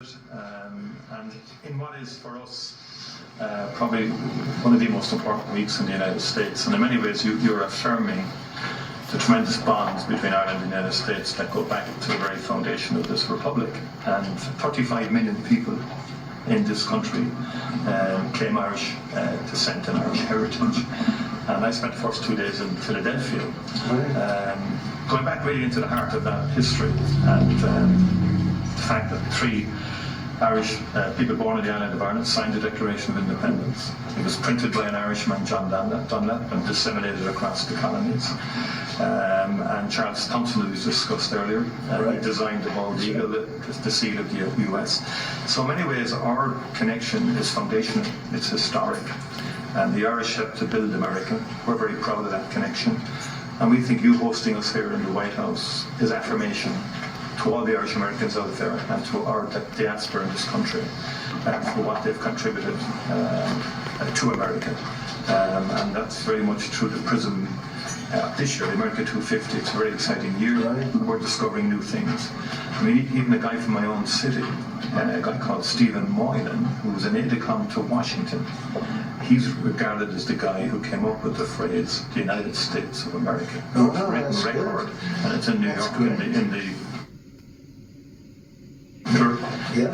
And in what is for us probably one of the most important weeks in the United States, and in many ways you're affirming the tremendous bonds between Ireland and the United States that go back to the very foundation of this republic. And 35 million people in this country claim Irish descent and Irish heritage. And I spent the first 2 days in Philadelphia, going back really into the heart of that history, and the fact that 3 Irish people born on the island of Ireland signed the Declaration of Independence. It was printed by an Irishman, John Dunlap, and disseminated across the colonies. And Charles Thompson, who was discussed earlier, he designed the bald eagle, the seal of the US. So in many ways, our connection is foundational, it's historic. And the Irish helped to build America. We're very proud of that connection. And we think you hosting us here in the White House is affirmation to all the Irish Americans out there and to our diaspora in this country for what they've contributed to America. And that's very much through the prism this year, the America 250. It's a very exciting year. We're discovering new things. I mean, even a guy from my own city, a guy called Stephen Moylan, who was an aide-de-camp to Washington, he's regarded as the guy who came up with the phrase, the United States of America. It's a written record, and it's in New York, in the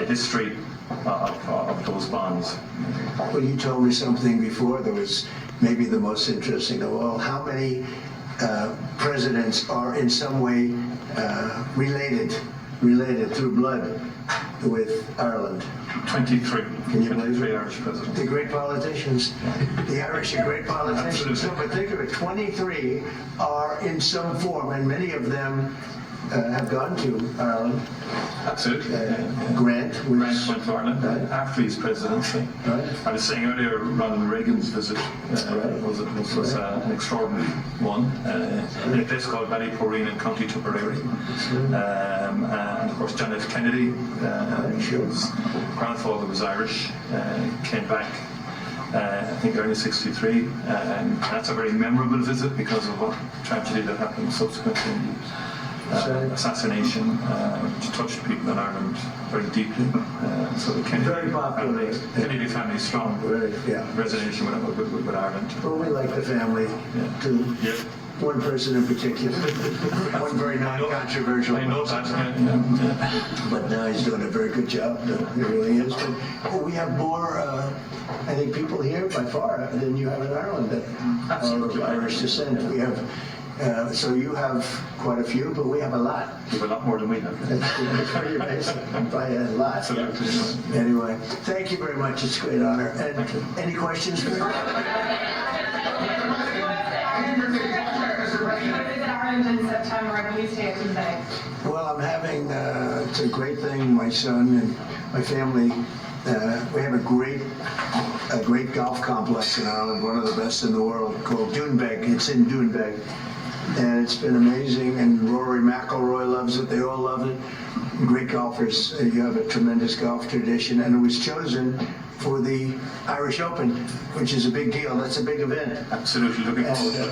history of those bonds. Well, you told me something before that was maybe the most interesting of all. How many presidents are in some way related through blood with Ireland? 23. Can you believe 23 Irish presidents. The great politicians. The Irish are great politicians. Absolutely. No, but think of it, 23 are in some form, and many of them have gone to Ireland. Absolutely. Grant went to Ireland after his presidency. I was saying earlier, Ronald Reagan's visit was an extraordinary one in a place called Ballyporeen in County Tipperary. And of course, John F. Kennedy, whose grandfather was Irish, came back I think early '63, and that's a very memorable visit because of what tragedy that happened subsequently. Assassination, which touched people in Ireland very deeply. So the Kennedy family strong resonation with Ireland. Well, we like the family too. Yeah. One person in particular, one very non-controversial. I know that. But now he's doing a very good job. He really is. But we have more, I think, people here by far than you have in Ireland that are of Irish descent. We have. So you have quite a few, but we have a lot. We have a lot more than we have. That's pretty amazing. By a lot. Absolutely. Anyway, thank you very much. It's a great honor. And any questions for me? In September, and you stay today? Well, I'm having, it's a great thing, my son and my family, we have a great golf complex in Ireland, one of the best in the world, called Doonbeg. It's in Doonbeg. And it's been amazing, and Rory McIlroy loves it, they all love it. Great golfers, you have a tremendous golf tradition, and it was chosen for the Irish Open, which is a big deal. That's a big event. Absolutely, looking forward to it.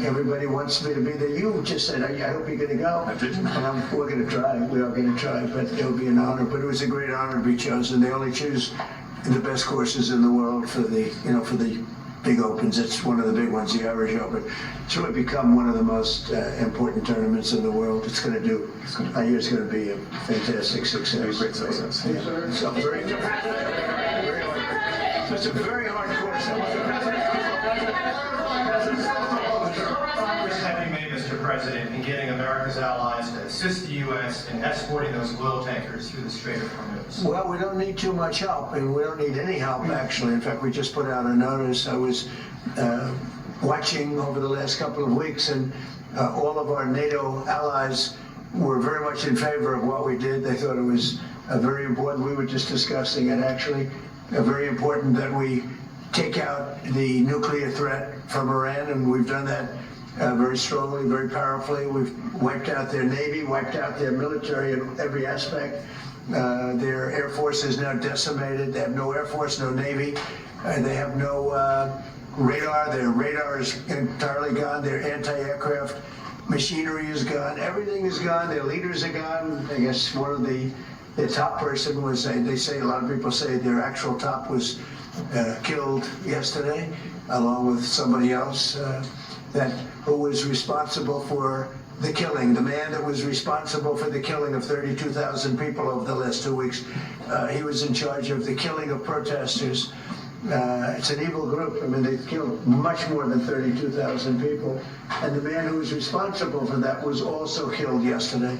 Everybody wants me to be there. You just said, I hope you're going to go. I did. And we're going to try. We are going to try, but it'll be an honor. But it was a great honor to be chosen. They only choose the best courses in the world for the, for the big opens. It's one of the big ones, the Irish Open. It's really become one of the most important tournaments in the world. It's going to do. I hear it's going to be a fantastic success. A great success. Yeah. So very it's a very hard course. Have you made, Mr. President, in getting America's allies to assist the U.S. in escorting those oil tankers through the Strait of Hormuz? Well, we don't need too much help, and we don't need any help, actually. In fact, we just put out a notice. I was watching over the last couple of weeks, and all of our NATO allies were very much in favor of what we did. They thought it was very important. We were just discussing it, actually. Very important that we take out the nuclear threat from Iran, and we've done that very strongly, very powerfully. We've wiped out their Navy, wiped out their military in every aspect. Their Air Force is now decimated. They have no Air Force, no Navy. They have no radar. Their radar is entirely gone. Their anti-aircraft machinery is gone. Everything is gone. Their leaders are gone. I guess one of the their top person was, they say, a lot of people say their actual top was killed yesterday, along with somebody else who was responsible for the killing. The man that was responsible for the killing of 32,000 people over the last 2 weeks, he was in charge of the killing of protesters. It's an evil group. I mean, they've killed much more than 32,000 people. And the man who was responsible for that was also killed yesterday.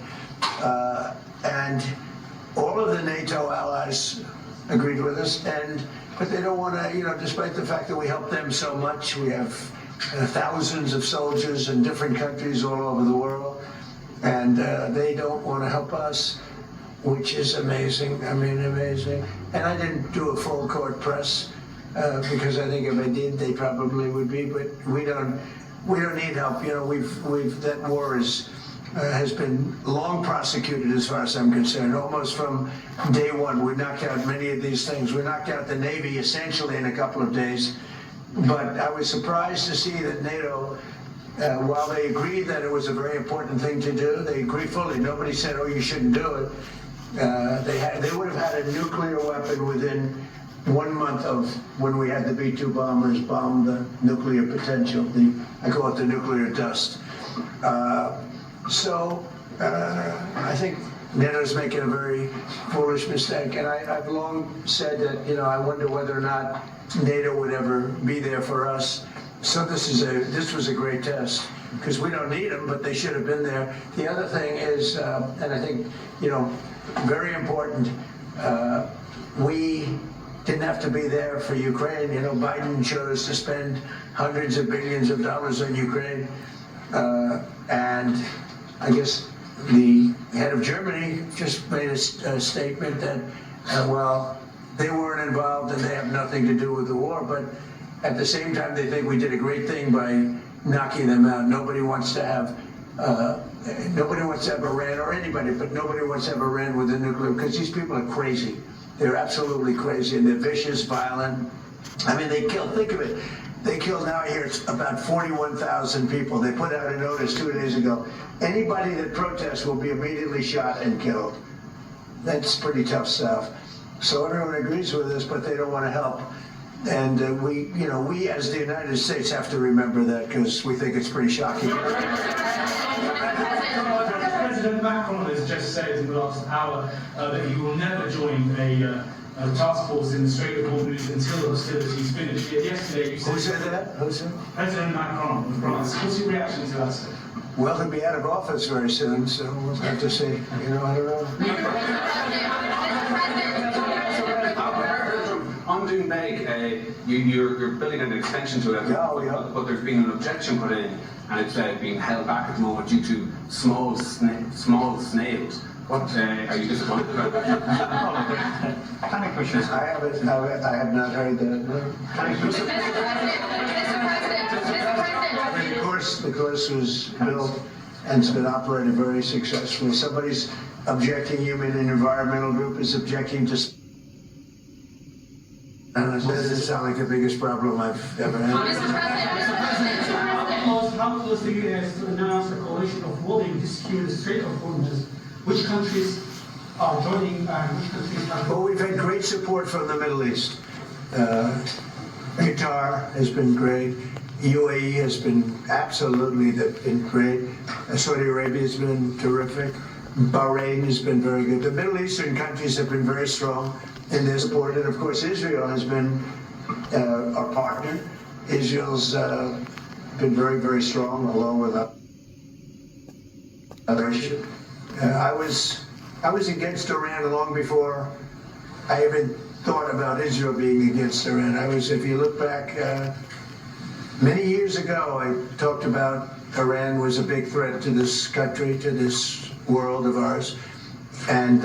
And all of the NATO allies agreed with us, but they don't want to, despite the fact that we help them so much. We have thousands of soldiers in different countries all over the world, and they don't want to help us, which is amazing. I mean, amazing. And I didn't do a full court press because I think if I did, they probably would be. But we don't need help. That war has been long prosecuted as far as I'm concerned. Almost from day one, we knocked out many of these things. We knocked out the Navy essentially in a couple of days. But I was surprised to see that NATO, while they agreed that it was a very important thing to do, they agreed fully. Nobody said, oh, you shouldn't do it. They would have had a nuclear weapon within 1 month of when we had the B-2 bombers bomb the nuclear potential. I call it the nuclear dust. So I think NATO's making a very foolish mistake, and I've long said that I wonder whether or not NATO would ever be there for us. So this was a great test because we don't need them, but they should have been there. The other thing is, and I think very important, we didn't have to be there for Ukraine. Biden chose to spend hundreds of billions of dollars on Ukraine, and I guess the head of Germany just made a statement that, well, they weren't involved and they have nothing to do with the war, but at the same time, they think we did a great thing by knocking them out. Nobody wants to have Iran, or anybody, but nobody wants to have Iran with a nuclear, because these people are crazy. They're absolutely crazy, and they're vicious, violent. I mean, think of it. They killed, now I hear it's about 41,000 people. They put out a notice 2 days ago. Anybody that protests will be immediately shot and killed. That's pretty tough stuff. So everyone agrees with us, but they don't want to help. And we as the United States have to remember that, because we think it's pretty shocking. President Macron has just said in the last hour that he will never join a task force in the Strait of Hormuz until the hostilities finish. Yet yesterday you said... Who said that? Who said? President Macron of France. What's your reaction to that, sir? Well, he'll be out of office very soon, so we'll have to see. I don't know. On Doonbeg, you're building an extension to it, but there's been an objection put in, and it's being held back at the moment due to small snails. What are you disappointed about? Planning Commission. I have not heard that. No. The course was built and it's been operated very successfully. Somebody's objecting, human and environmental group is objecting to. And that doesn't sound like the biggest problem I've ever had. How close the US to announce a coalition of voting to secure the Strait of Hormuz? Which countries are joining and which countries are... Well, we've had great support from the Middle East. Qatar has been great. UAE has been absolutely been great. Saudi Arabia has been terrific. Bahrain has been very good. The Middle Eastern countries have been very strong in their support. And of course, Israel has been our partner. Israel's been very, very strong, along with others. I was against Iran long before I even thought about Israel being against Iran. If you look back, many years ago, I talked about Iran was a big threat to this country, to this world of ours, and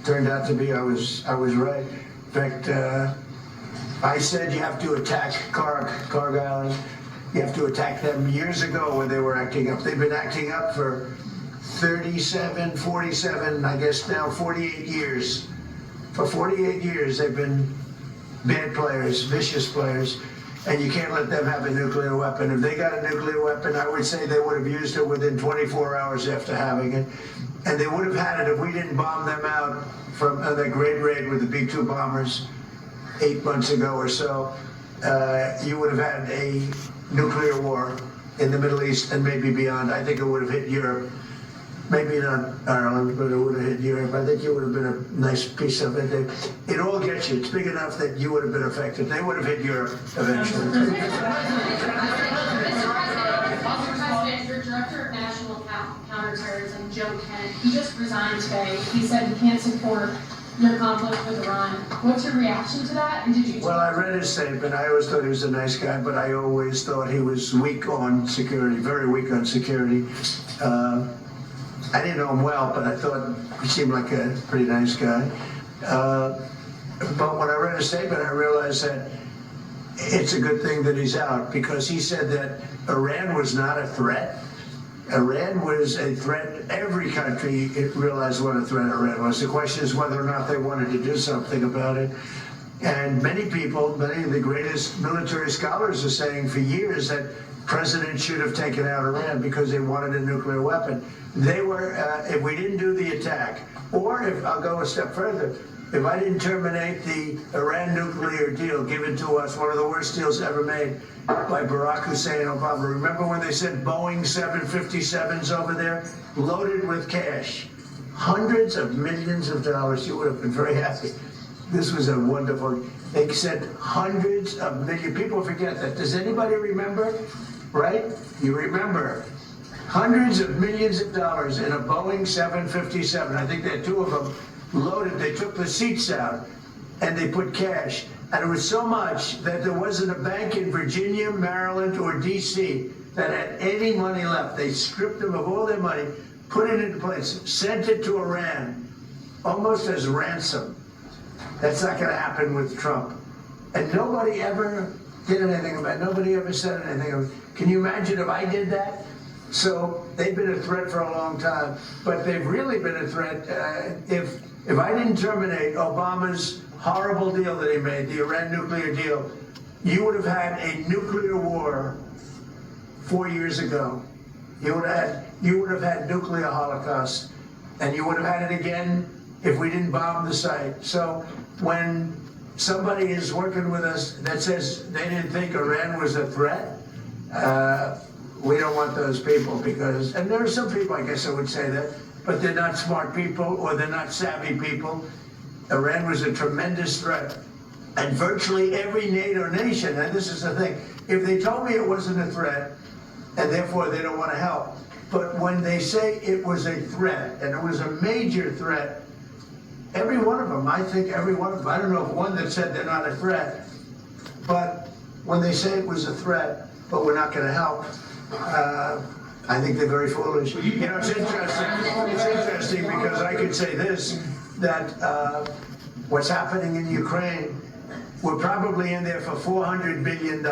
turned out to be I was right. In fact, I said you have to attack Karg Island. You have to attack them years ago when they were acting up. They've been acting up for 37, 47, I guess now 48 years. For 48 years, they've been bad players, vicious players, and you can't let them have a nuclear weapon. If they got a nuclear weapon, I would say they would have used it within 24 hours after having it. And they would have had it if we didn't bomb them out from the great raid with the B-2 bombers 8 months ago or so, you would have had a nuclear war in the Middle East and maybe beyond. I think it would have hit Europe. Maybe not Ireland, but it would have hit Europe. I think you would have been a nice piece of it. It all gets you. It's big enough that you would have been affected. They would have hit Europe eventually. Mr. President, your Director of National Counterterrorism, Joe Kent, he just resigned today. He said he can't support your conflict with Iran. What's your reaction to that? And did you? Well, I read his statement. I always thought he was a nice guy, but I always thought he was weak on security, very weak on security. I didn't know him well, but I thought he seemed like a pretty nice guy. But when I read his statement, I realized that it's a good thing that he's out, because he said that Iran was not a threat. Iran was a threat. Every country realized what a threat Iran was. The question is whether or not they wanted to do something about it. And many people, many of the greatest military scholars are saying for years that presidents should have taken out Iran because they wanted a nuclear weapon. They were, if we didn't do the attack, or if, I'll go a step further, if I didn't terminate the Iran nuclear deal given to us, one of the worst deals ever made by Barack Hussein Obama. Remember when they sent Boeing 757s over there, loaded with cash, hundreds of millions of dollars? You would have been very happy. This was a wonderful, they sent hundreds of millions. People forget that. Does anybody remember? Right? You remember. Hundreds of millions of dollars in a Boeing 757. I think they had 2 of them loaded. They took the seats out and they put cash. And it was so much that there wasn't a bank in Virginia, Maryland, or D.C. that had any money left. They stripped them of all their money, put it into place, sent it to Iran, almost as ransom. That's not going to happen with Trump. And nobody ever did anything about it. Nobody ever said anything. Can you imagine if I did that? So they've been a threat for a long time, but they've really been a threat. If I didn't terminate Obama's horrible deal that he made, the Iran nuclear deal, you would have had a nuclear war 4 years ago. You would have had nuclear holocaust, and you would have had it again if we didn't bomb the site. So when somebody is working with us that says they didn't think Iran was a threat, we don't want those people, because, and there are some people, I guess I would say that, but they're not smart people or they're not savvy people. Iran was a tremendous threat. And virtually every NATO nation, and this is the thing, if they told me it wasn't a threat, and therefore they don't want to help, but when they say it was a threat, and it was a major threat, every one of them, I think every one of them, I don't know of one that said they're not a threat, but when they say it was a threat, but we're not going to help, I think they're very foolish. You know, it's interesting because I could say this, that what's happening in Ukraine, we're probably in there for $400 billion.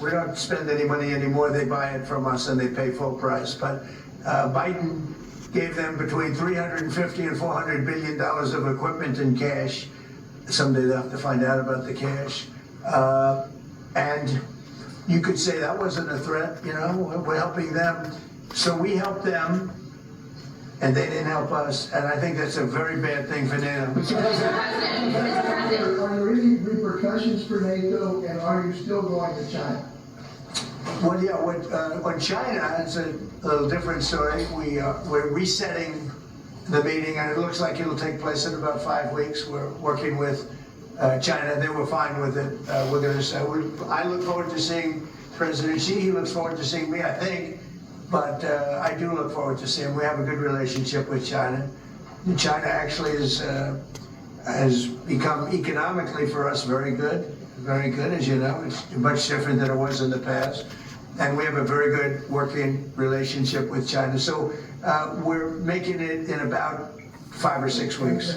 We don't spend any money anymore. They buy it from us and they pay full price. But Biden gave them between $350 and $400 billion of equipment in cash. Someday they'll have to find out about the cash. And you could say that wasn't a threat, you know, we're helping them. So we helped them, and they didn't help us, and I think that's a very bad thing for NATO. Are there any repercussions for NATO, and are you still going to China? Well, yeah, on China, it's a little different story. We're resetting the meeting, and it looks like it'll take place in about 5 weeks. We're working with China. They were fine with it. We're going to. I look forward to seeing President Xi. He looks forward to seeing me, I think. But I do look forward to seeing him. We have a good relationship with China. And China actually has become economically for us very good, as you know. It's much different than it was in the past. And we have a very good working relationship with China. So we're making it in about 5 or 6 weeks.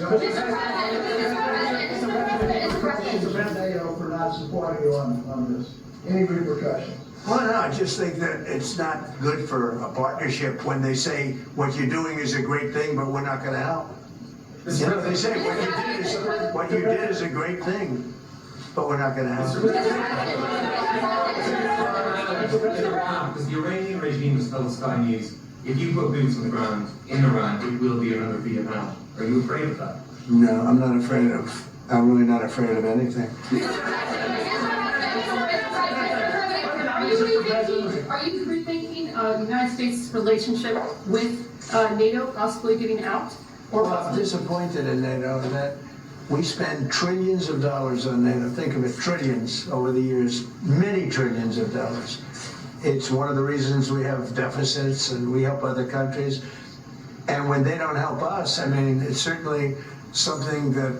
NATO for not supporting you on this. Any repercussions? Well, no, I just think that it's not good for a partnership when they say what you're doing is a great thing, but we're not going to help. You know, they say what you did is a great thing, but we're not going to help. Because the Iranian regime is telling Sky News, if you put boots on the ground in Iran, it will be another Vietnam. Are you afraid of that? No, I'm really not afraid of anything. Are you rethinking the United States' relationship with NATO, possibly getting out? Well, I'm disappointed in NATO in that we spend trillions of dollars on NATO. Think of it, trillions over the years, many trillions of dollars. It's one of the reasons we have deficits and we help other countries. And when they don't help us, I mean, it's certainly something that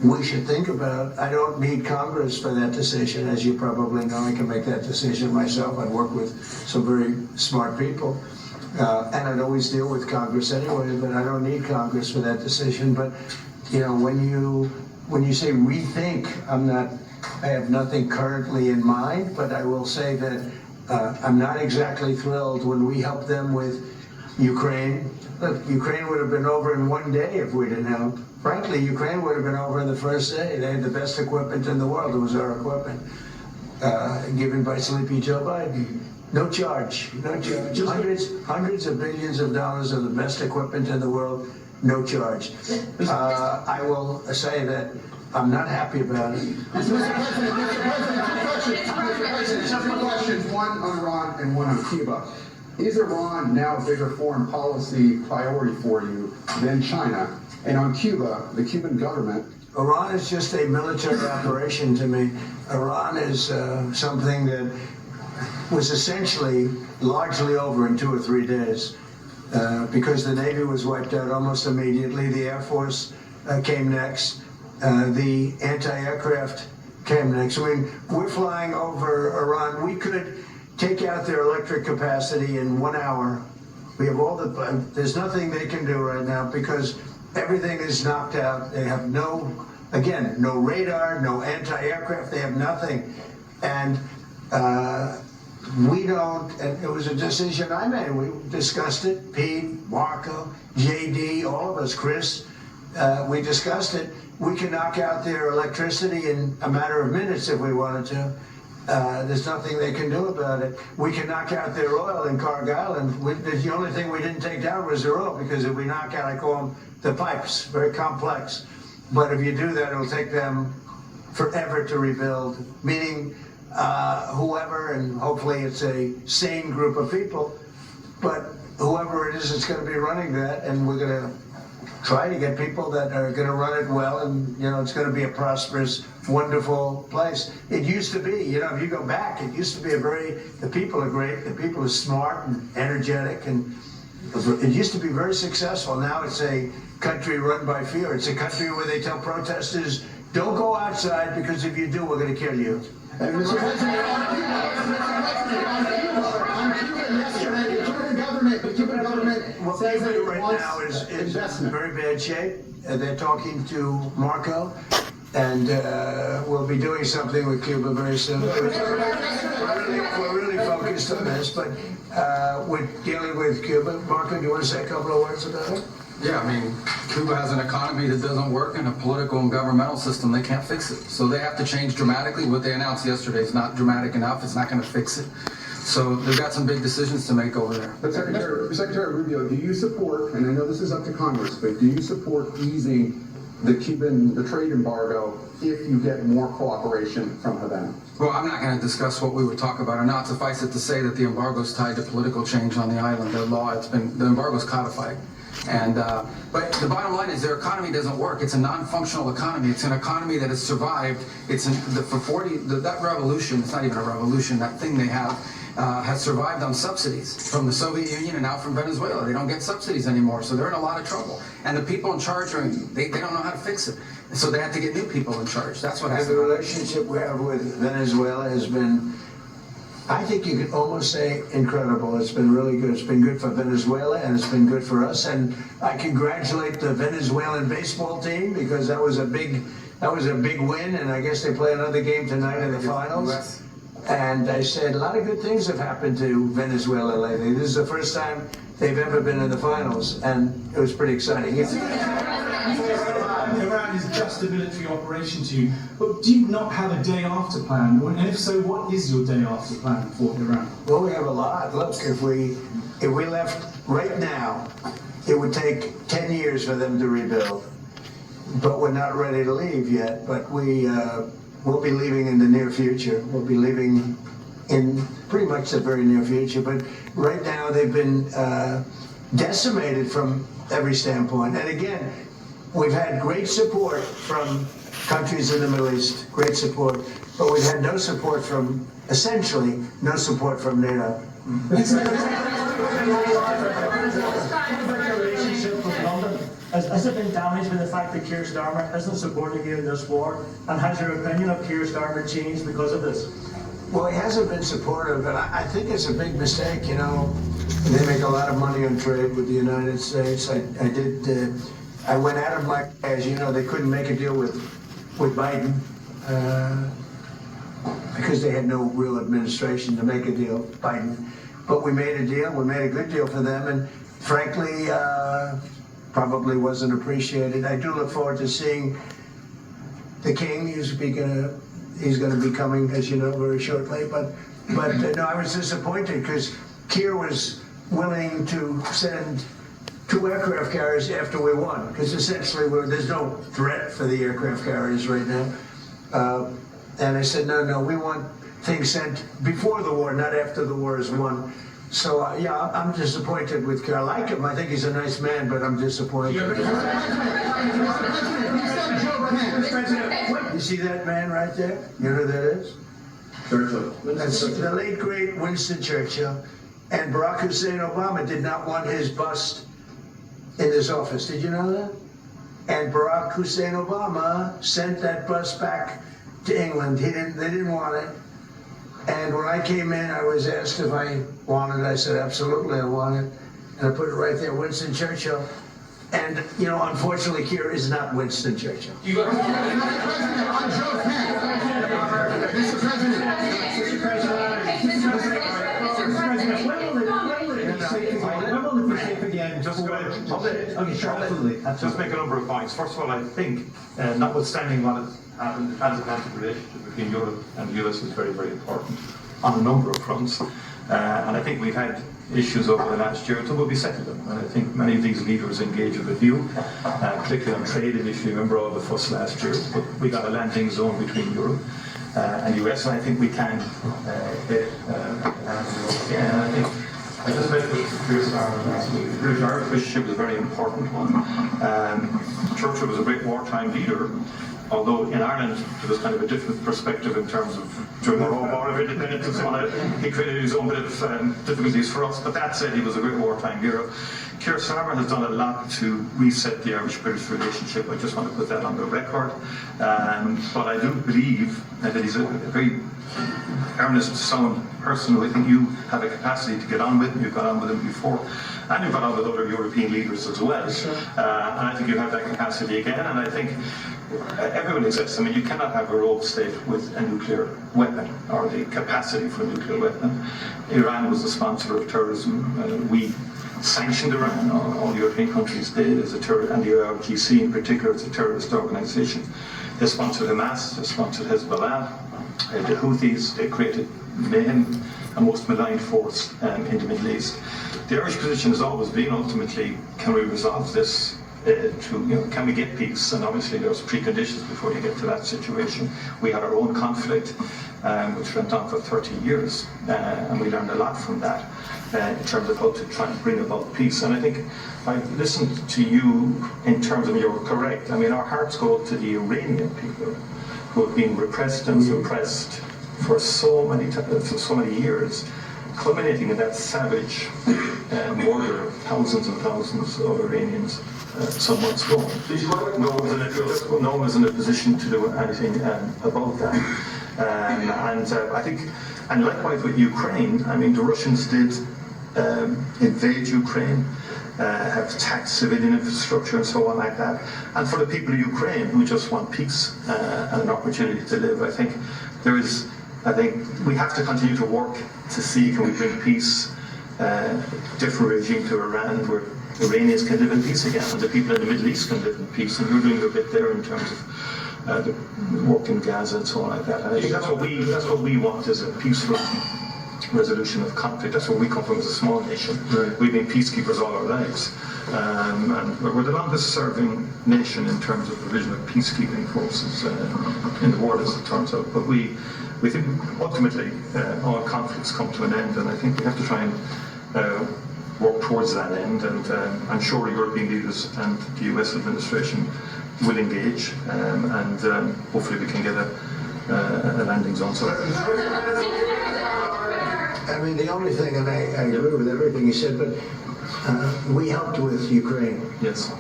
we should think about. I don't need Congress for that decision. As you probably know, I can make that decision myself. I'd work with some very smart people. And I'd always deal with Congress anyway, but I don't need Congress for that decision. But, you know, when you say rethink, I have nothing currently in mind, but I will say that I'm not exactly thrilled when we help them with Ukraine. Look, Ukraine would have been over in one day if we didn't help. Frankly, Ukraine would have been over in the first day. They had the best equipment in the world. It was our equipment, given by Sleepy Joe Biden. No charge, no charge. Hundreds of billions of dollars of the best equipment in the world, no charge. I will say that I'm not happy about it. Mr. President, two questions, one on Iran and one on Cuba. Is Iran now a bigger foreign policy priority for you than China? And on Cuba, the Cuban government. Iran is just a military operation to me. Iran is something that was essentially largely over in 2 or 3 days because the Navy was wiped out almost immediately. The Air Force came next. The anti-aircraft came next. I mean, we're flying over Iran. We could take out their electric capacity in 1 hour. We have there's nothing they can do right now because everything is knocked out. They have no radar, no anti-aircraft. They have nothing. And we don't, and it was a decision I made. We discussed it, Pete, Marco, JD, all of us, Chris, we discussed it. We can knock out their electricity in a matter of minutes if we wanted to. There's nothing they can do about it. We can knock out their oil in Cargill, and the only thing we didn't take down was their oil, because if we knock out, I call them the pipes, very complex. But if you do that, it'll take them forever to rebuild, meaning whoever, and hopefully it's a sane group of people, but whoever it is that's going to be running that, and we're going to try to get people that are going to run it well, and it's going to be a prosperous, wonderful place. It used to be, if you go back, it used to be the people are great, the people are smart and energetic, and it used to be very successful. Now it's a country run by fear. It's a country where they tell protesters, don't go outside, because if you do, we're going to kill you. And Mr. President, on Cuba yesterday, the Cuban government says that it right wants now is in investment. very bad shape. They're talking to Marco, and we'll be doing something with Cuba very soon. We're really focused on this, but we're dealing with Cuba. Marco, do you want to say a couple of words about it? Yeah, I mean, Cuba has an economy that doesn't work and a political and governmental system. They can't fix it. So they have to change dramatically. What they announced yesterday is not dramatic enough. It's not going to fix it. So they've got some big decisions to make over there. But Secretary Rubio, do you support, and I know this is up to Congress, but do you support easing the trade embargo if you get more cooperation from Havana? Well, I'm not going to discuss what we would talk about or not. Suffice it to say that the embargo is tied to political change on the island. The embargo is codified. And but the bottom line is their economy doesn't work. It's a non-functional economy. It's an economy that has survived. That revolution, it's not even a revolution, that thing they have has survived on subsidies from the Soviet Union and now from Venezuela. They don't get subsidies anymore, so they're in a lot of trouble. And the people in charge, they don't know how to fix it. So they have to get new people in charge. That's what has The relationship we have with Venezuela has been, I think you could almost say, incredible. It's been really good. It's been good for Venezuela, and it's been good for us. And I congratulate the Venezuelan baseball team, because that was a big win. And I guess they play another game tonight in the finals. And I said a lot of good things have happened to Venezuela lately. This is the first time they've ever been in the finals, and it was pretty exciting. Iran is just a military operation to you, but do you not have a day after plan? And if so, what is your day after plan for Iran? Well, we have a lot. Look, if we left right now, it would take 10 years for them to rebuild. but we're not ready to leave yet. But we'll be leaving in the near future. We'll be leaving in pretty much the very near future. But right now they've been decimated from every standpoint. And again, we've had great support from countries in the Middle East, great support, but we've had no support from, essentially, no support from NATO. Relationship with London, has it been damaged by the fact that Keir Starmer isn't supporting you in this war? And has your opinion of Keir Starmer changed because of this? Well, he hasn't been supportive, and I think it's a big mistake. You know, they make a lot of money on trade with the United States. I went out of my, as you know, they couldn't make a deal with Biden because they had no real administration to make a deal, Biden. But we made a deal. We made a good deal for them, and frankly, probably wasn't appreciated. I do look forward to seeing the King. He's going to be coming, as you know, very shortly. But no, I was disappointed because Keir was willing to send 2 aircraft carriers after we won, because essentially there's no threat for the aircraft carriers right now. And I said, no, we want things sent before the war, not after the war is won. So yeah, I'm disappointed with Keir. I like him. I think he's a nice man, but I'm disappointed. You see that man right there? You know who that is? Churchill. That's the late great Winston Churchill. And Barack Hussein Obama did not want his bust in his office. Did you know that? And Barack Hussein Obama sent that bust back to England. They didn't want it. And when I came in, I was asked if I wanted it. I said, absolutely, I want it. And I put it right there, Winston Churchill. And, you know, unfortunately, Keir is not Winston Churchill. Mr. Just make a number of points. First of all, I think, notwithstanding what has happened, the transatlantic relationship between Europe and the US is very, very important on a number of fronts. And I think we've had issues over the last year until we'll be settled them. And I think many of these leaders engage with you, particularly on trade and issue. Remember all the fuss last year, but we got a landing zone between Europe and US, and I think we can get and I think I just met with Keir Starmer last week. The British-Irish relationship is a very important one. Churchill was a great wartime leader, although in Ireland there was kind of a different perspective in terms of during the War of Independence and so on. He created his own bit of difficulties for us, but that said, he was a great wartime hero. Keir Starmer has done a lot to reset the Irish-British relationship. I just want to put that on the record. But I do believe that he's a very earnest, sound person who I think you have a capacity to get on with. You've got on with him before, and you've got on with other European leaders as well. And I think you have that capacity again. And I think everyone exists. I mean, you cannot have a rogue state with a nuclear weapon or the capacity for a nuclear weapon. Iran was the sponsor of terrorism. We sanctioned Iran. All European countries did as a terrorist, and the IRGC in particular as a terrorist organisation. They sponsored Hamas. They sponsored Hezbollah. The Houthis. They created mayhem, a most maligned force in the Middle East. The Irish position has always been ultimately, can we resolve this? Can we get peace? And obviously there's preconditions before you get to that situation. We had our own conflict, which went on for 30 years, and we learned a lot from that in terms of how to try and bring about peace. And I think I listened to you in terms of, you're correct. I mean, our hearts go to the Iranian people who have been repressed and suppressed for so many years, culminating in that savage murder of thousands and thousands of Iranians some months ago. No one was in a position to do anything about that. I think, and likewise with Ukraine, I mean, the Russians did invade Ukraine, have attacked civilian infrastructure and so on like that. And for the people of Ukraine who just want peace and an opportunity to live, I think we have to continue to work to see, can we bring peace, different regime to Iran, where Iranians can live in peace again, and the people in the Middle East can live in peace, and you're doing your bit there in terms of the work in Gaza and so on like that. And I think that's what we want, is a peaceful resolution of conflict. That's where we come from as a small nation. Right. We've been peacekeepers all our lives. And we're the longest serving nation in terms of provision of peacekeeping forces in the world, as it turns out. But we think ultimately all conflicts come to an end, and I think we have to try and work towards that end. And I'm sure European leaders and the US administration will engage, and hopefully we can get a landing zone. So. I mean, the only thing, and I agree with everything you said, but we helped with Ukraine. Yes.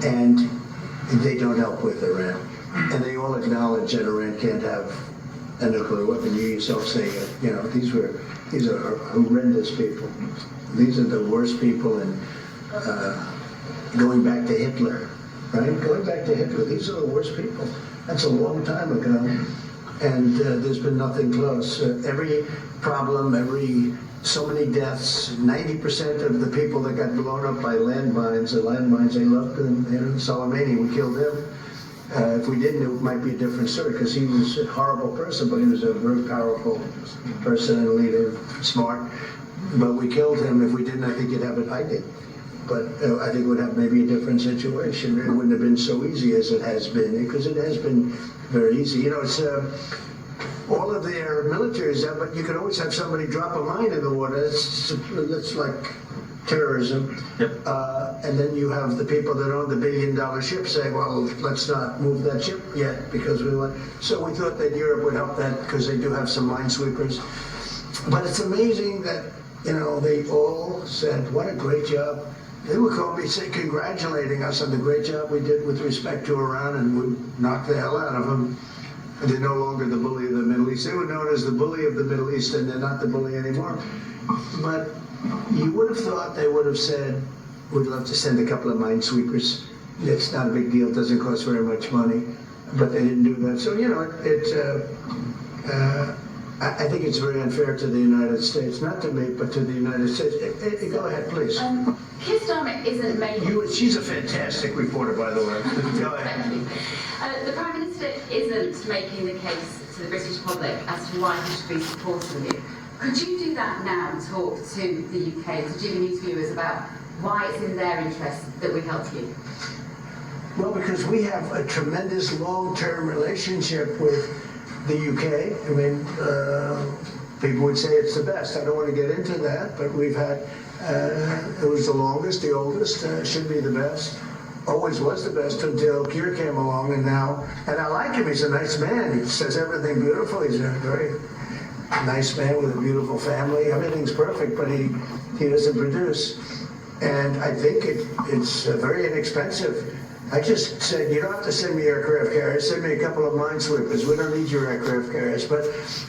And they don't help with Iran. And they all acknowledge that Iran can't have a nuclear weapon. You yourself say it. You know, these are horrendous people. These are the worst people. And going back to Hitler, right? Going back to Hitler, these are the worst people. That's a long time ago. And there's been nothing close. Every problem, so many deaths. 90% of the people that got blown up by landmines, they loved them. You know, Soleimani, we killed him. If we didn't, it might be a different story, because he was a horrible person, but he was a very powerful person and leader, smart. But we killed him. If we didn't, I think you'd have it. I did. But I think it would have maybe a different situation. It wouldn't have been so easy as it has been, because it has been very easy. You know, it's all of their military is that, but you can always have somebody drop a mine in the water. It's like terrorism. Yep. And then you have the people that own the billion-dollar ship saying, well, let's not move that ship yet because we want. So we thought that Europe would help that because they do have some minesweepers. But it's amazing that, you know, they all said, what a great job. They would call me, say, congratulating us on the great job we did with respect to Iran, and would knock the hell out of them. And they're no longer the bully of the Middle East. They were known as the bully of the Middle East, and they're not the bully anymore. But you would have thought they would have said, we'd love to send a couple of minesweepers. It's not a big deal. It doesn't cost very much money. But they didn't do that. So, you know, I think it's very unfair to the United States, not to me, but to the United States. Go ahead, please. Keir Starmer isn't making... She's a fantastic reporter, by the way. Go ahead. The Prime Minister isn't making the case to the British public as to why he should be supporting you. Could you do that now and talk to the UK, to GB News viewers, about why it's in their interest that we help you? Well, because we have a tremendous long-term relationship with the UK. I mean, people would say it's the best. I don't want to get into that, but we've had, it was the longest, the oldest, should be the best. Always was the best until Keir came along, and I like him. He's a nice man. He says everything beautiful. He's a very nice man with a beautiful family. Everything's perfect, but he doesn't produce. And I think it's very inexpensive. I just said, you don't have to send me aircraft carriers, send me a couple of minesweepers. We don't need your aircraft carriers. But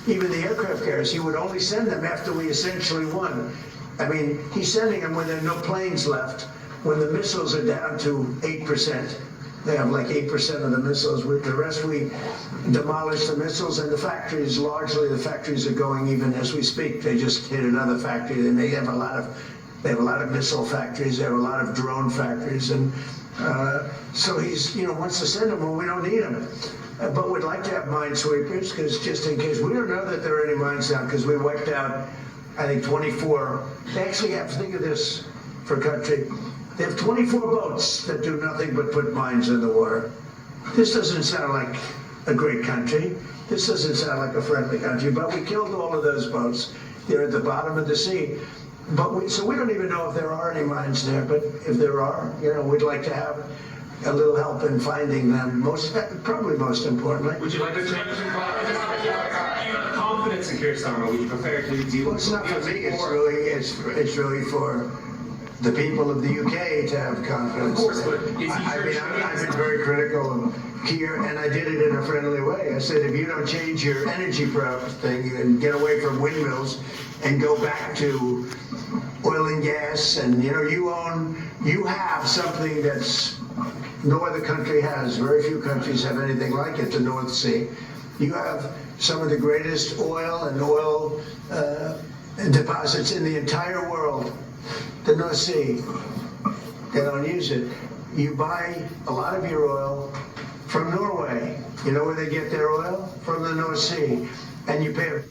even the aircraft carriers, he would only send them after we essentially won. I mean, he's sending them when there are no planes left, when the missiles are down to 8%. They have like 8% of the missiles. With the rest, we demolish the missiles, and the factories, largely the factories are going even as we speak. They just hit another factory, and they have a lot of missile factories. They have a lot of drone factories, and so he's, you know, wants to send them when we don't need them. But we'd like to have minesweepers, because just in case, we don't know that there are any mines down, because we wiped out, I think, 24. They actually have, think of this for a country, they have 24 boats that do nothing but put mines in the water. This doesn't sound like a great country. This doesn't sound like a friendly country, but we killed all of those boats. They're at the bottom of the sea. But so we don't even know if there are any mines there, but if there are, you know, we'd like to have a little help in finding them, probably most importantly. Would you like to change confidence in Keir Starmer? Would you prefer to deal Well, it's not for me, it's really for the people of the UK to have confidence. Of course, but I've been very critical of Keir, and I did it in a friendly way. I said, if you don't change your energy thing and get away from windmills and go back to oil and gas, and you know, you have something that's no other country has. Very few countries have anything like it, the North Sea. You have some of the greatest oil and oil deposits in the entire world. The North Sea, they don't use it. You buy a lot of your oil from Norway. You know where they get their oil? From the North Sea. And you pay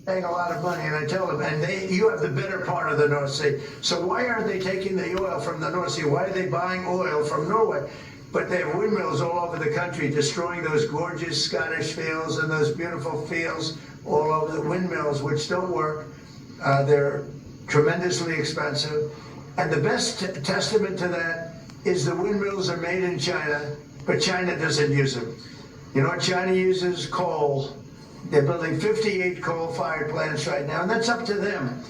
paying a lot of money, and I tell them, and you have the better part of the North Sea. So why aren't they taking the oil from the North Sea? Why are they buying oil from Norway? But they have windmills all over the country, destroying those gorgeous Scottish fields and those beautiful fields all over the windmills, which don't work. They're tremendously expensive. And the best testament to that is the windmills are made in China, but China doesn't use them. You know what China uses? Coal. They're building 58 coal-fired plants right now, and that's up to them.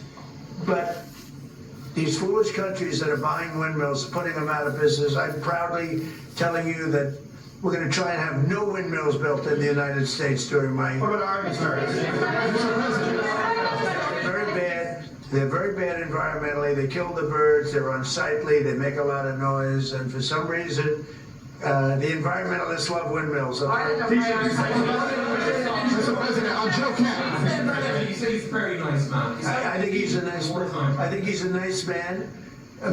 But these foolish countries that are buying windmills, putting them out of business, I'm proudly telling you that we're going to try and have no windmills built in the United States during my... What about arbitrary? Very bad. They're very bad environmentally. They kill the birds. They're unsightly. They make a lot of noise. And for some reason, the environmentalists love windmills. Mr. President, I'm Joe Kent. You say he's a very nice man. I think he's a nice man. I think he's a nice man,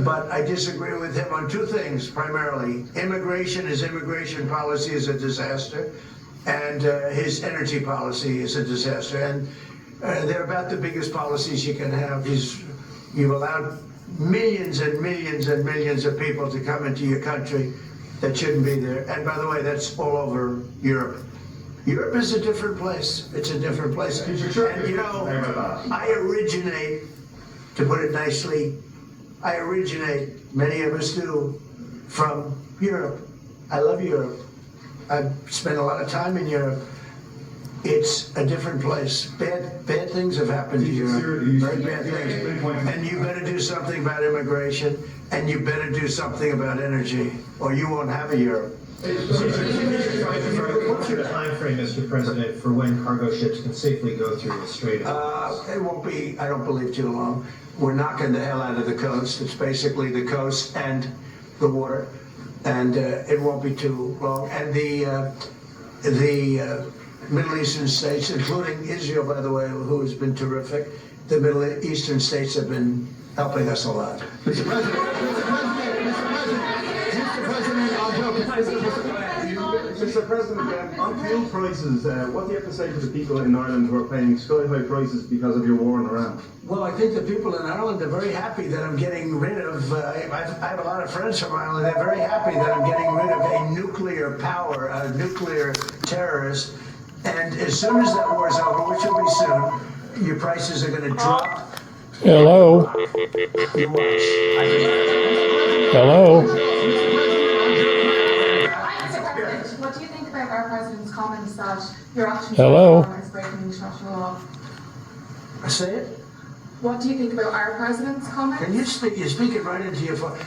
but I disagree with him on two things primarily. His immigration policy is a disaster, and his energy policy is a disaster. And they're about the biggest policies you can have. You've allowed millions and millions and millions of people to come into your country that shouldn't be there. And by the way, that's all over Europe. Europe is a different place. It's a different place. And you know, I originate, to put it nicely, many of us do, from Europe. I love Europe. I've spent a lot of time in Europe. It's a different place. Bad things have happened to Europe. Very bad things. And you better do something about immigration, and you better do something about energy, or you won't have a Europe. What's your time frame, Mr. President, for when cargo ships can safely go through the Strait of Hormuz? It won't be, I don't believe, too long. We're knocking the hell out of the coast. It's basically the coast and the water, and it won't be too long. And the Middle Eastern states, including Israel, by the way, who has been terrific, the Middle Eastern states have been helping us a lot. Mr. President, Mr. President, on fuel prices, what do you have to say to the people in Ireland who are paying sky-high prices because of your war in Iran? Well, I think the people in Ireland are very happy that I'm getting rid of, I have a lot of friends from Ireland, they're very happy that I'm getting rid of a nuclear power, a nuclear terrorist. And as soon as that war's over, which will be soon, your prices are going to drop. Hello? You watch. Hello? What do you think about our president's comments that your actions is breaking international law? Say it? What do you think about our president's comments? Can you speak? You speak it right into your phone.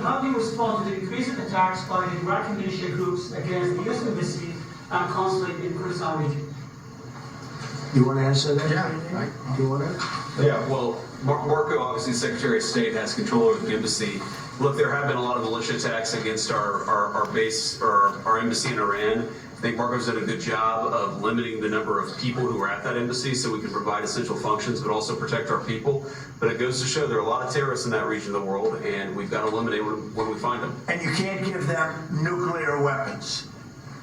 How do you respond to the increasing attacks by the Iraqi militia groups against the U.S. embassy and consulate in Kurdistan region? You want to answer that? Yeah. Do you want to? Yeah, well, Marco, obviously Secretary of State, has control over the embassy. Look, there have been a lot of militia attacks against our base, or our embassy in Iran. I think Marco's done a good job of limiting the number of people who are at that embassy so we can provide essential functions but also protect our people. But it goes to show there are a lot of terrorists in that region of the world, and we've got to eliminate when we find them. And you can't give them nuclear weapons.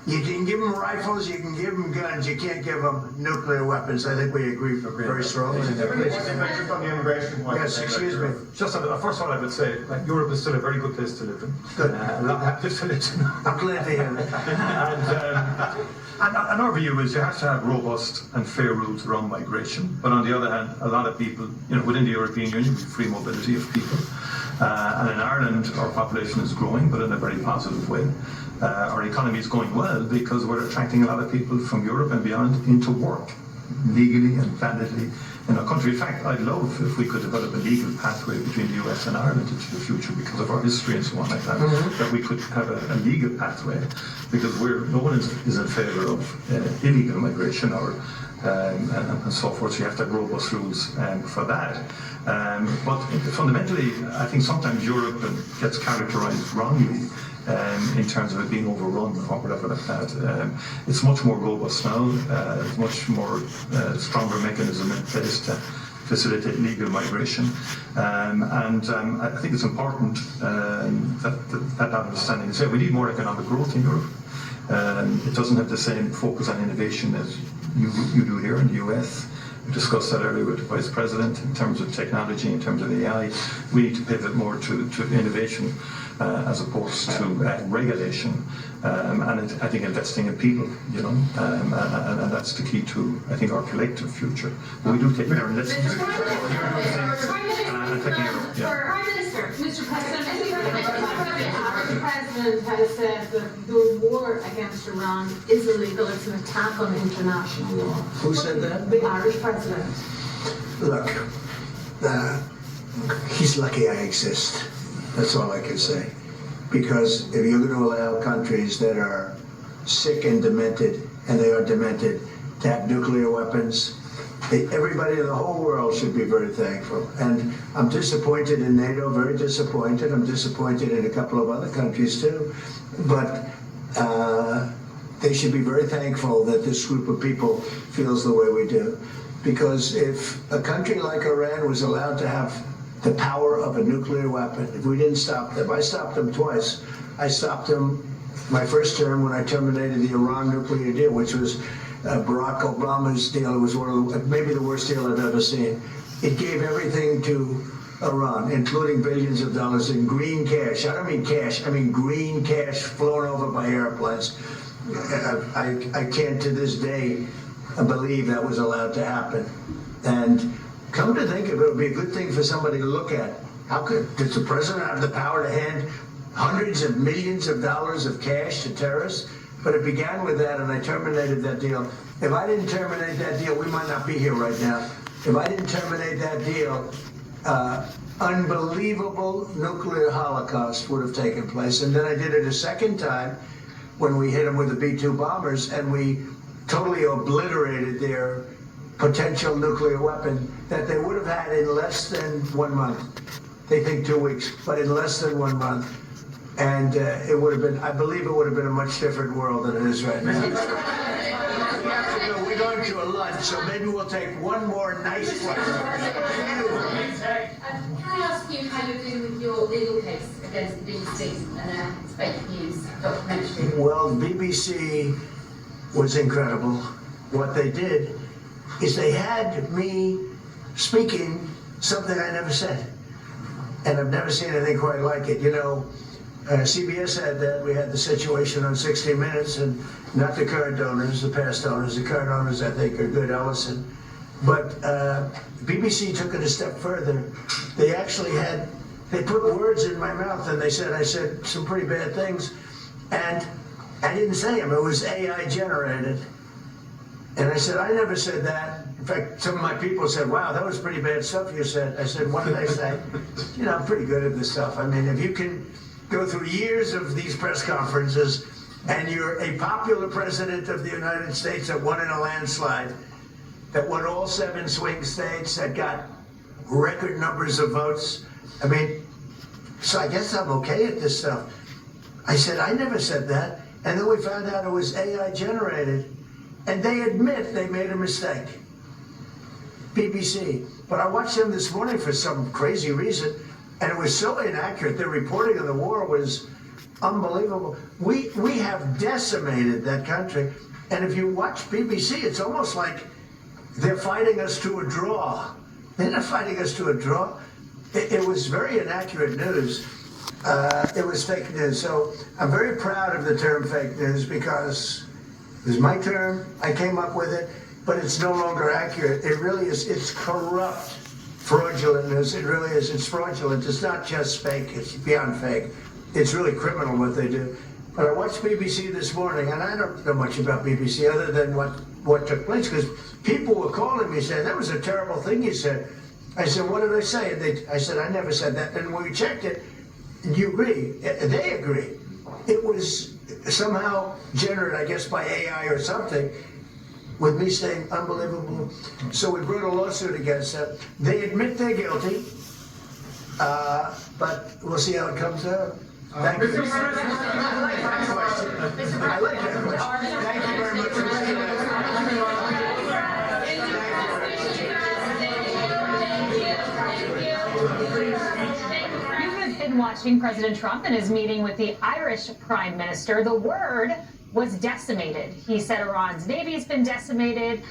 You can give them rifles, you can give them guns, you can't give them nuclear weapons. I think we agree very strongly. Just on the immigration point. Yes, excuse me. Just first of all, I would say Europe is still a very good place to live in. Good. A lot happier to live in. I'm glad to hear that. And our view is you have to have robust and fair rules around migration. But on the other hand, a lot of people, within the European Union, we have free mobility of people. And in Ireland, our population is growing, but in a very positive way. Our economy is going well because we're attracting a lot of people from Europe and beyond into work, legally and validly in our country. In fact, I'd love if we could develop a legal pathway between the US and Ireland into the future because of our history and so on like that, that we could have a legal pathway because no one is in favour of illegal migration or and so forth. So you have to have robust rules for that. But fundamentally, I think sometimes Europe gets characterised wrongly in terms of it being overrun or whatever like that. It's much more robust now. It's much more stronger mechanism in place to facilitate legal migration. I think it's important that understanding is here. We need more economic growth in Europe. It doesn't have the same focus on innovation as you do here in the US. We discussed that earlier with the Vice President in terms of technology, in terms of AI. We need to pivot more to innovation as opposed to regulation. And I think investing in people, you know, and that's the key to, I think, our collective future. But we do take care of this. Prime Minister, Mr. President, The President has said that the war against Iran is illegal. It's an attack on international law. Who said that? The Irish President. Look, he's lucky I exist. That's all I can say. Because if you're going to allow countries that are sick and demented, and they are demented, to have nuclear weapons, everybody in the whole world should be very thankful. And I'm disappointed in NATO, very disappointed. I'm disappointed in a couple of other countries too. But they should be very thankful that this group of people feels the way we do. Because if a country like Iran was allowed to have the power of a nuclear weapon, if we didn't stop them, I stopped them twice. I stopped them my first term when I terminated the Iran nuclear deal, which was Barack Obama's deal. It was maybe the worst deal I've ever seen. It gave everything to Iran, including billions of dollars in green cash. I don't mean cash, I mean green cash flown over by airplanes. I can't to this day believe that was allowed to happen. And come to think of it, it would be a good thing for somebody to look at. How does the president have the power to hand hundreds of millions of dollars of cash to terrorists? But it began with that, and I terminated that deal. If I didn't terminate that deal, we might not be here right now. If I didn't terminate that deal, unbelievable nuclear holocaust would have taken place. And then I did it a second time when we hit them with the B-2 bombers, and we totally obliterated their potential nuclear weapon that they would have had in less than 1 month. They think 2 weeks, but in less than 1 month. And it would have been, I believe it would have been a much different world than it is right now. We're going to a lunch, so maybe we'll take one more nice question. Can I ask you how you're doing with your legal case against the BBC and its fake news documentary? Well, the BBC was incredible. What they did is they had me speaking something I never said. And I've never seen anything quite like it. You know, CBS had that. We had the situation on 60 Minutes, and not the current owners, the past owners. The current owners, I think, are good, Ellison. But BBC took it a step further. They actually they put words in my mouth, and I said some pretty bad things. And I didn't say them. It was AI generated. And I said, I never said that. In fact, some of my people said, wow, that was pretty bad stuff you said. I said, what did I say? You know, I'm pretty good at this stuff. I mean, if you can go through years of these press conferences and you're a popular president of the United States that won in a landslide, that won all 7 swing states, that got record numbers of votes. I mean, so I guess I'm okay at this stuff. I said, I never said that. And then we found out it was AI generated. And they admit they made a mistake. BBC. But I watched them this morning for some crazy reason, and it was so inaccurate. Their reporting of the war was unbelievable. We have decimated that country. And if you watch BBC, it's almost like they're fighting us to a draw. They're not fighting us to a draw. It was very inaccurate news. It was fake news. So I'm very proud of the term fake news because it was my term, I came up with it, but it's no longer accurate. It really is, it's corrupt, fraudulent news. It really is, it's fraudulent. It's not just fake, it's beyond fake. It's really criminal what they do. But I watched BBC this morning, and I don't know much about BBC other than what took place, because people were calling me saying, that was a terrible thing you said. I said, what did I say? And I said, I never said that. And when we checked it, you agree, they agree. It was somehow generated, I guess, by AI or something, with me saying unbelievable. So we brought a lawsuit against them. They admit they're guilty, but we'll see how it comes out. Thank you. I like that question. I like that question. Thank you very much for You've been watching President Trump in his meeting with the Irish Prime Minister. The word was decimated. He said Iran's Navy has been decimated,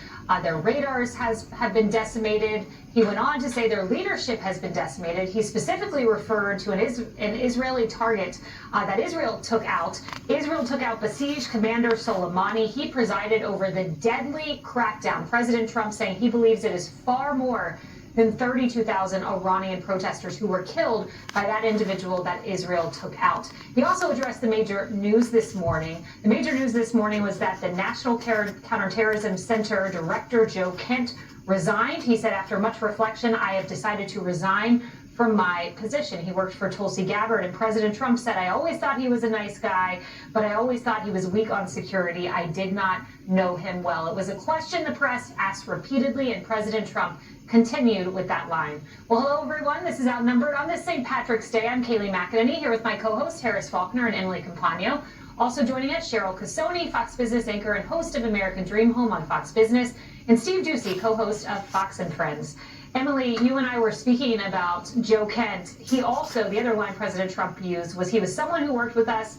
their radars have been decimated. He went on to say their leadership has been decimated. He specifically referred to an Israeli target that Israel took out. Israel took out Basij Commander Soleimani. He presided over the deadly crackdown. President Trump saying he believes it is far more than 32,000 Iranian protesters who were killed by that individual that Israel took out. He also addressed the major news this morning. The major news this morning was that the National Counterterrorism Center Director Joe Kent resigned. He said, after much reflection, I have decided to resign from my position. He worked for Tulsi Gabbard, and President Trump said, I always thought he was a nice guy, but I always thought he was weak on security. I did not know him well. It was a question the press asked repeatedly, and President Trump continued with that line. Well, hello, everyone. This is Outnumbered. On this St. Patrick's Day, I'm Kaylee McEnany here with my co-hosts, Harris Faulkner and Emily Compagno. Also joining us, Cheryl Casoni, Fox Business anchor and host of American Dream Home on Fox Business, and Steve Ducey, co-host of Fox and Friends. Emily, you and I were speaking about Joe Kent. He also, the other line President Trump used was he was someone who worked with us.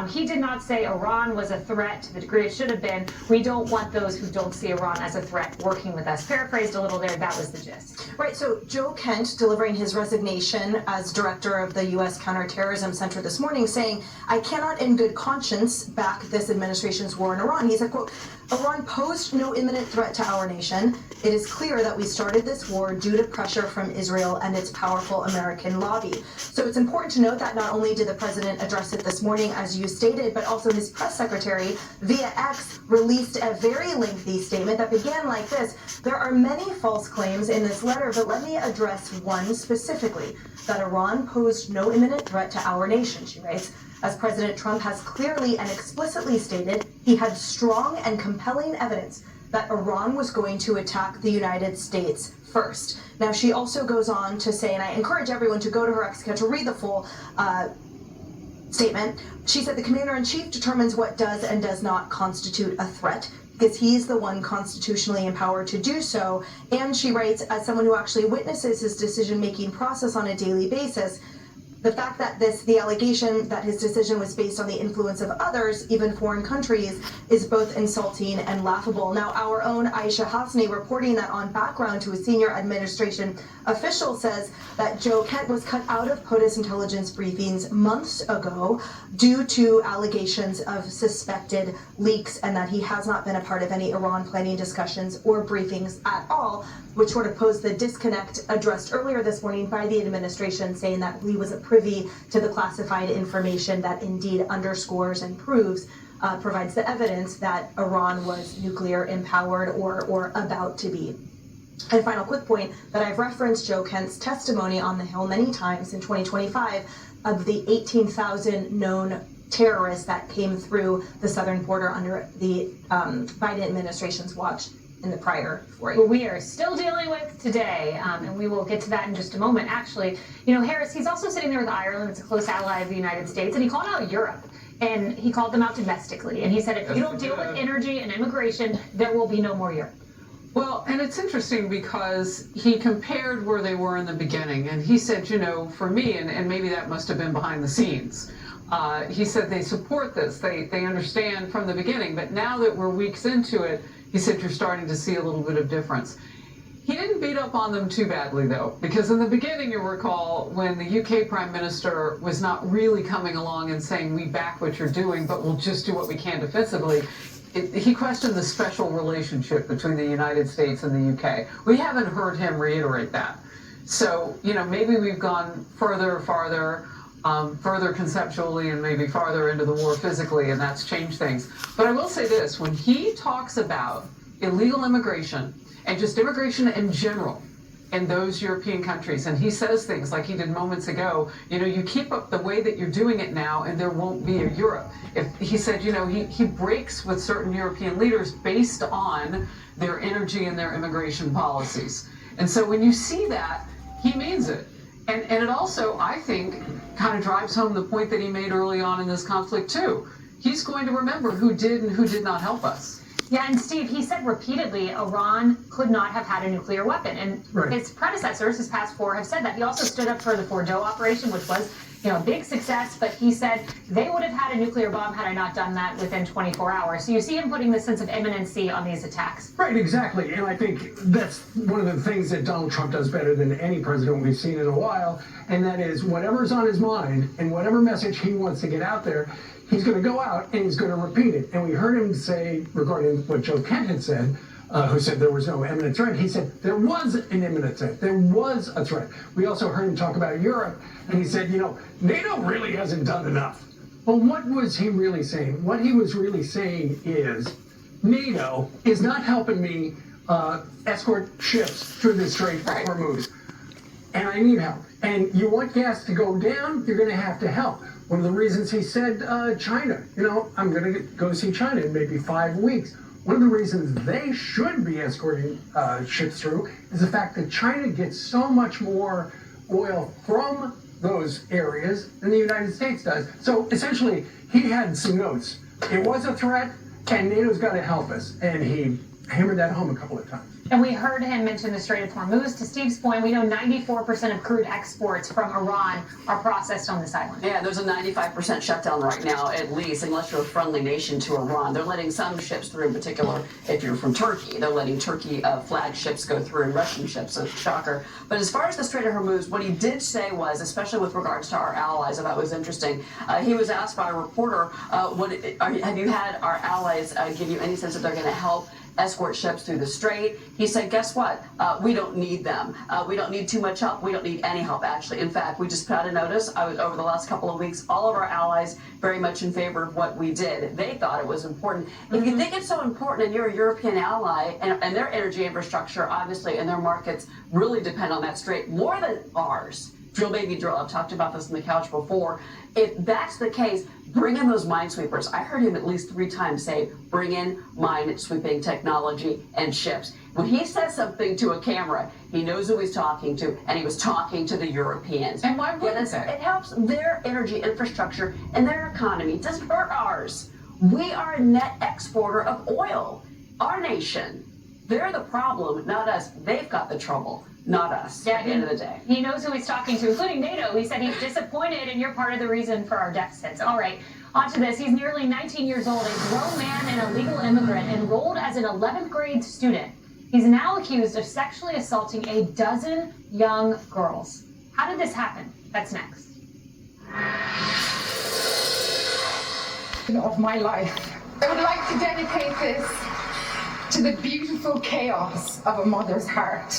He did not say Iran was a threat to the degree it should have been. We don't want those who don't see Iran as a threat working with us. Paraphrased a little there, that was the gist. Right, so Joe Kent delivering his resignation as director of the U.S. Counterterrorism Center this morning saying, I cannot in good conscience back this administration's war in Iran. He said, quote, Iran posed no imminent threat to our nation. It is clear that we started this war due to pressure from Israel and its powerful American lobby. So it's important to note that not only did the president address it this morning, as you stated, but also his press secretary via X released a very lengthy statement that began like this. There are many false claims in this letter, but let me address one specifically, that Iran posed no imminent threat to our nation, she writes. As President Trump has clearly and explicitly stated, he had strong and compelling evidence that Iran was going to attack the United States first. Now, she also goes on to say, and I encourage everyone to go to her X account to read the full statement. She said the commander-in-chief determines what does and does not constitute a threat, because he's the one constitutionally empowered to do so. And she writes, as someone who actually witnesses his decision-making process on a daily basis, the fact that the allegation that his decision was based on the influence of others, even foreign countries, is both insulting and laughable. Now, our own Aisha Hasni reporting that on background to a senior administration official says that Joe Kent was cut out of POTUS intelligence briefings months ago due to allegations of suspected leaks, and that he has not been a part of any Iran planning discussions or briefings at all, which sort of posed the disconnect addressed earlier this morning by the administration, saying that he was privy to the classified information that indeed underscores and proves, provides the evidence that Iran was nuclear empowered or about to be. And final quick point, that I've referenced Joe Kent's testimony on the Hill many times in 2025 of the 18,000 known terrorists that came through the southern border under the Biden administration's watch in the prior 4 years. Well, we are still dealing with today, and we will get to that in just a moment. Actually, you know, Harris, he's also sitting there with Ireland. It's a close ally of the United States, and he called out Europe, and he called them out domestically. And he said, if you don't deal with energy and immigration, there will be no more Europe. Well, and it's interesting because he compared where they were in the beginning, and he said, you know, for me, and maybe that must have been behind the scenes, he said they support this, they understand from the beginning, but now that we're weeks into it, he said you're starting to see a little bit of difference. He didn't beat up on them too badly, though, because in the beginning, you'll recall, when the UK Prime Minister was not really coming along and saying, we back what you're doing, but we'll just do what we can defensively, he questioned the special relationship between the United States and the UK. We haven't heard him reiterate that. So, you know, maybe we've gone farther conceptually and maybe farther into the war physically, and that's changed things. But I will say this, when he talks about illegal immigration and just immigration in general in those European countries, and he says things like he did moments ago, you know, you keep up the way that you're doing it now and there won't be a Europe. If he said, you know, he breaks with certain European leaders based on their energy and their immigration policies. And so when you see that, he means it. And it also, I think, kind of drives home the point that he made early on in this conflict, too. He's going to remember who did and who did not help us. Yeah, and Steve, he said repeatedly Iran could not have had a nuclear weapon. And his predecessors, his past four, have said that. He also stood up for the Fordo operation, which was a big success, but he said they would have had a nuclear bomb had I not done that within 24 hours. So you see him putting the sense of imminency on these attacks. Right, exactly. And I think that's one of the things that Donald Trump does better than any president we've seen in a while, and that is whatever's on his mind and whatever message he wants to get out there, he's going to go out and he's going to repeat it. And we heard him say, regarding what Joe Kent had said, who said there was no imminent threat, he said there was an imminent threat. There was a threat. We also heard him talk about Europe, and he said, NATO really hasn't done enough. Well, what was he really saying? What he was really saying is, NATO is not helping me escort ships through the Strait of Hormuz, and I need help. And you want gas to go down, you're going to have to help. One of the reasons he said China, I'm going to go see China in maybe 5 weeks. One of the reasons they should be escorting ships through is the fact that China gets so much more oil from those areas than the United States does. So essentially, he had some notes. It was a threat, and NATO's got to help us. And he hammered that home a couple of times. And we heard him mention the Strait of Hormuz. To Steve's point, we know 94% of crude exports from Iran are processed on this island. Yeah, there's a 95% shutdown right now, at least, unless you're a friendly nation to Iran. They're letting some ships through, in particular, if you're from Turkey. They're letting Turkey flag ships go through and Russian ships, a shocker. But as far as the Strait of Hormuz, what he did say was, especially with regards to our allies, I thought was interesting, he was asked by a reporter, have you had our allies give you any sense that they're going to help escort ships through the strait? He said, guess what? We don't need them. We don't need too much help. We don't need any help, actually. In fact, we just put out a notice over the last couple of weeks, all of our allies very much in favor of what we did. They thought it was important. If you think it's so important and you're a European ally, and their energy infrastructure, obviously, and their markets really depend on that strait more than ours. Drill, baby, drill. I've talked about this on the couch before. If that's the case, bring in those minesweepers. I heard him at least 3 times say, bring in minesweeping technology and ships. When he says something to a camera, he knows who he's talking to, and he was talking to the Europeans. And why wouldn't they? It helps their energy infrastructure and their economy. It doesn't hurt ours. We are a net exporter of oil. Our nation. They're the problem, not us. They've got the trouble. Not us, at the end of the day. He knows who he's talking to, including NATO. He said he's disappointed, and you're part of the reason for our deficits. All right, on to this. He's nearly 19 years old, a grown man and a legal immigrant, enrolled as an 11th grade student. He's now accused of sexually assaulting a dozen young girls. How did this happen? That's next. Of my life. I would like to dedicate this to the beautiful chaos of a mother's heart.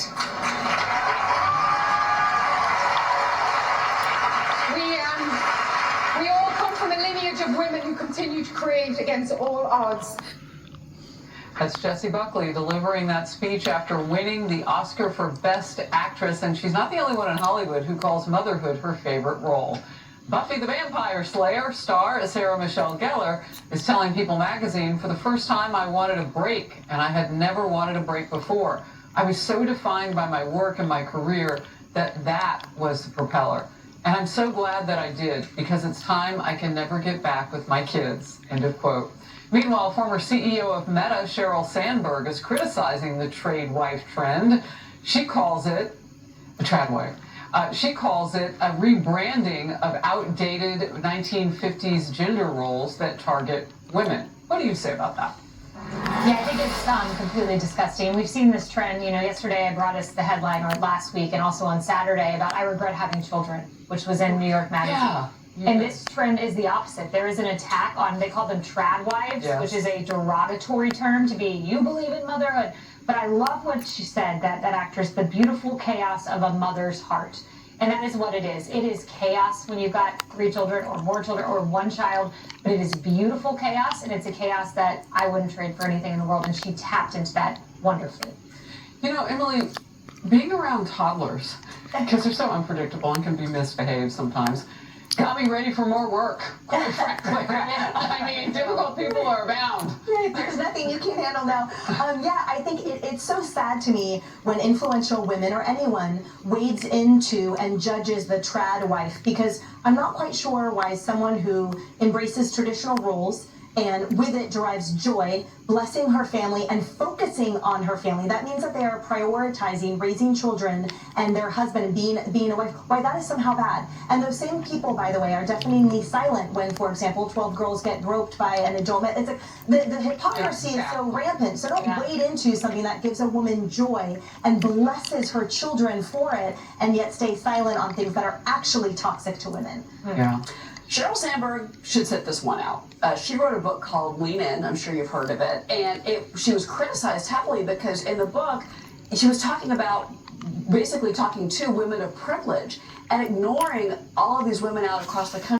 We all come from a lineage of women who continue to create against all odds. That's Jessie Buckley delivering that speech after winning the Oscar for Best Actress, and she's not the only one in Hollywood who calls motherhood her favorite role. Buffy the Vampire Slayer star Sarah Michelle Gellar is telling People magazine, for the first time I wanted a break, and I had never wanted a break before. I was so defined by my work and my career that was the propeller. And I'm so glad that I did, because it's time I can never get back with my kids, end of quote. Meanwhile, former CEO of Meta, Sheryl Sandberg, is criticizing the trade wife trend. She calls it a trad wife. She calls it a rebranding of outdated 1950s gender roles that target women. What do you say about that? Yeah, I think it's completely disgusting. We've seen this trend. Yesterday I brought us the headline, or last week, and also on Saturday, about I regret having children, which was in New York Magazine. Yeah. And this trend is the opposite. There is an attack on, they call them trad wives, yes, which is a derogatory term to be, you believe in motherhood. But I love what she said, that actress, the beautiful chaos of a mother's heart. And that is what it is. It is chaos when you've got 3 children or more children or 1 child, but it is beautiful chaos, and it's a chaos that I wouldn't trade for anything in the world, and she tapped into that wonderfully. Emily, being around toddlers, because they're so unpredictable and can be misbehaved sometimes, got me ready for more work, quite frankly. I mean, difficult people are abound. There's nothing you can't handle now. I think it's so sad to me when influential women or anyone wades into and judges the trad wife, because I'm not quite sure why someone who embraces traditional roles and with it derives joy, blessing her family and focusing on her family. That means that they are prioritizing raising children and their husband and being a wife. Why that is somehow bad. And those same people, by the way, are deafeningly silent when, for example, 12 girls get groped by an adult man. It's like the hypocrisy is so rampant. So don't wade into something that gives a woman joy and blesses her children for it, and yet stay silent on things that are actually toxic to women. Yeah. Sheryl Sandberg should sit this one out. She wrote a book called Lean In. I'm sure you've heard of it. And she was criticized heavily because in the book, she was talking about, basically talking to women of privilege and ignoring all of these women out across the country